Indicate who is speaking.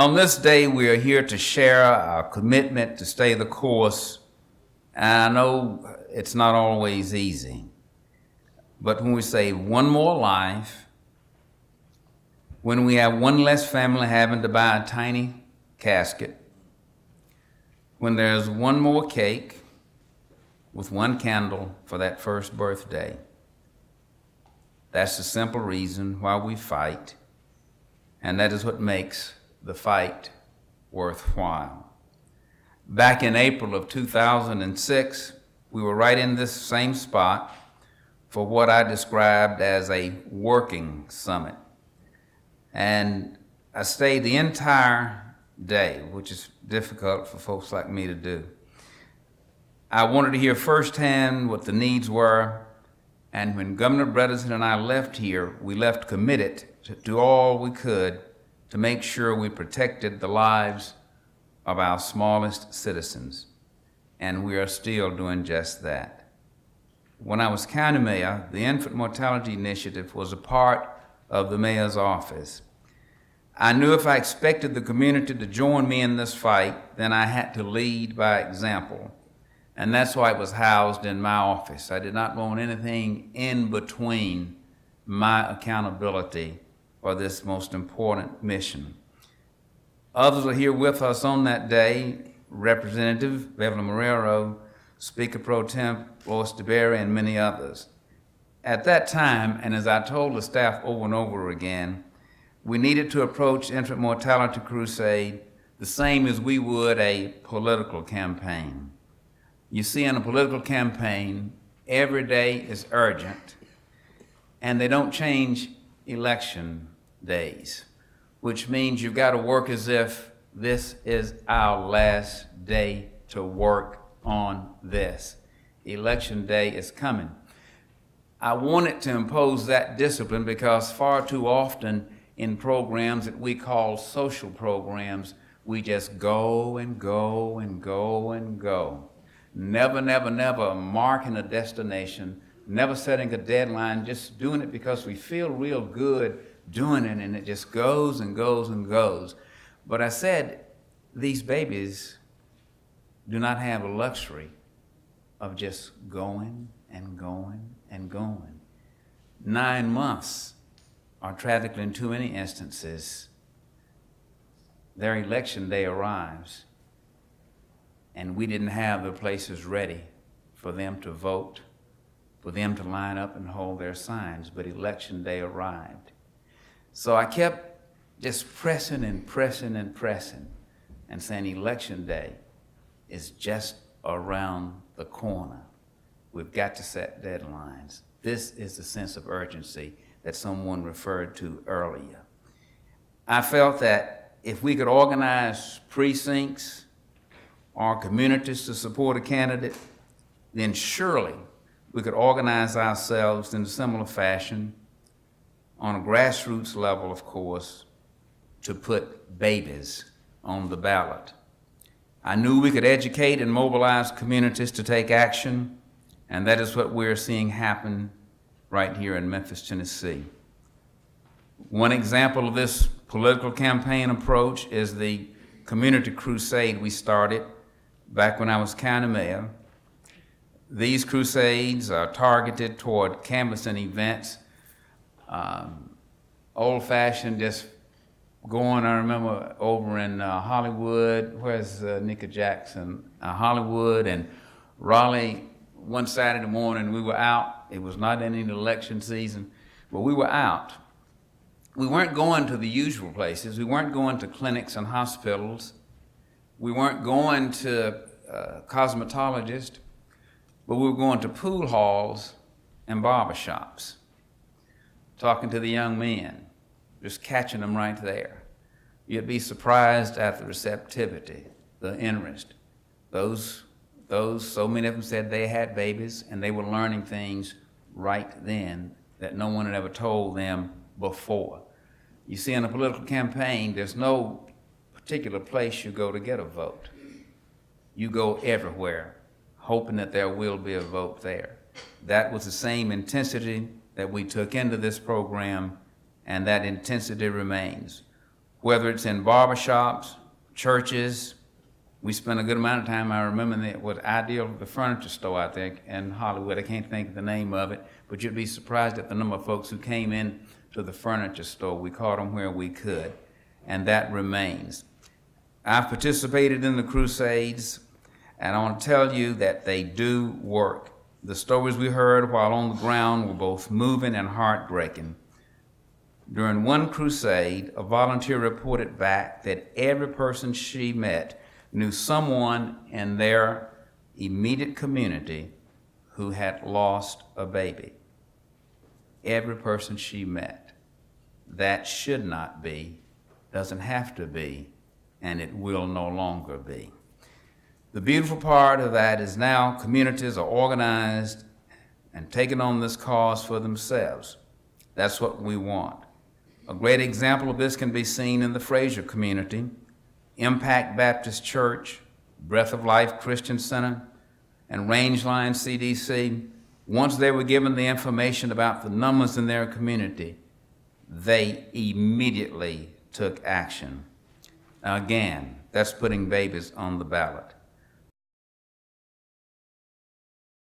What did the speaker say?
Speaker 1: On this day, we are here to share our commitment to stay the course. And I know it's not always easy, but when we say one more life, when we have one less family having to buy a tiny casket, when there's one more cake with one candle for that first birthday, that's the simple reason why we fight, and that is what makes the fight worthwhile. Back in April of 2006, we were right in this same spot for what I described as a working summit. And I stayed the entire day, which is difficult for folks like me to do. I wanted to hear firsthand what the needs were, and when Governor Bredesen and I left here, we left committed to do all we could to make sure we protected the lives of our smallest citizens, and we are still doing just that. When I was county mayor, the Infant Mortality Initiative was a part of the mayor's office. I knew if I expected the community to join me in this fight, then I had to lead by example, and that's why it was housed in my office. I did not want anything in between my accountability for this most important mission. Others are here with us on that day: Representative Beverly Marrero, Speaker Pro Tem Lois DeBerry, and many others. At that time, and as I told the staff over and over again, we needed to approach infant mortality crusade the same as we would a political campaign. You see, in a political campaign, every day is urgent, and they don't change election days, which means you've got to work as if this is our last day to work on this. Election day is coming. I wanted to impose that discipline because far too often in programs that we call social programs, we just go and go and go and go. Never, never, never marking a destination, never setting a deadline, just doing it because we feel real good doing it, and it just goes and goes and goes. But I said, these babies do not have a luxury of just going and going and going. 9 months are tragically, in too many instances, their election day arrives, and we didn't have the places ready for them to vote, for them to line up and hold their signs, but election day arrived. So I kept just pressing and pressing and pressing and saying election day is just around the corner. We've got to set deadlines. This is the sense of urgency that someone referred to earlier. I felt that if we could organize precincts or communities to support a candidate, then surely we could organize ourselves in a similar fashion on a grassroots level, of course, to put babies on the ballot. I knew we could educate and mobilize communities to take action, and that is what we're seeing happen right here in Memphis, Tennessee. One example of this political campaign approach is the community crusade we started back when I was county mayor. These crusades are targeted toward canvassing events, old-fashioned, just going. I remember over in Hollywood, where's Nika Jackson? Hollywood and Raleigh. One Saturday morning, we were out. It was not any election season, but we were out. We weren't going to the usual places. We weren't going to clinics and hospitals. We weren't going to cosmetologists, but we were going to pool halls and barbershops, talking to the young men, just catching them right there. You'd be surprised at the receptivity, the interest. Those, so many of them said they had babies and they were learning things right then that no one had ever told them before. You see, in a political campaign, there's no particular place you go to get a vote. You go everywhere, hoping that there will be a vote there. That was the same intensity that we took into this program, and that intensity remains. whether it's in barbershops, churches. We spent a good amount of time, I remember that was Ideal, the furniture store out there in Hollywood. I can't think of the name of it, but you'd be surprised at the number of folks who came in to the furniture store. We caught them where we could, and that remains. I've participated in the crusades, and I want to tell you that they do work. The stories we heard while on the ground were both moving and heartbreaking. During one crusade, a volunteer reported back that every person she met knew someone in their immediate community who had lost a baby. Every person she met. That should not be, doesn't have to be, and it will no longer be. The beautiful part of that is now communities are organized and taking on this cause for themselves. That's what we want. A great example of this can be seen in the Fraser community, Impact Baptist Church, Breath of Life Christian Center, and Rangeline CDC. Once they were given the information about the numbers in their community, they immediately took action. Now again, that's putting babies on the ballot.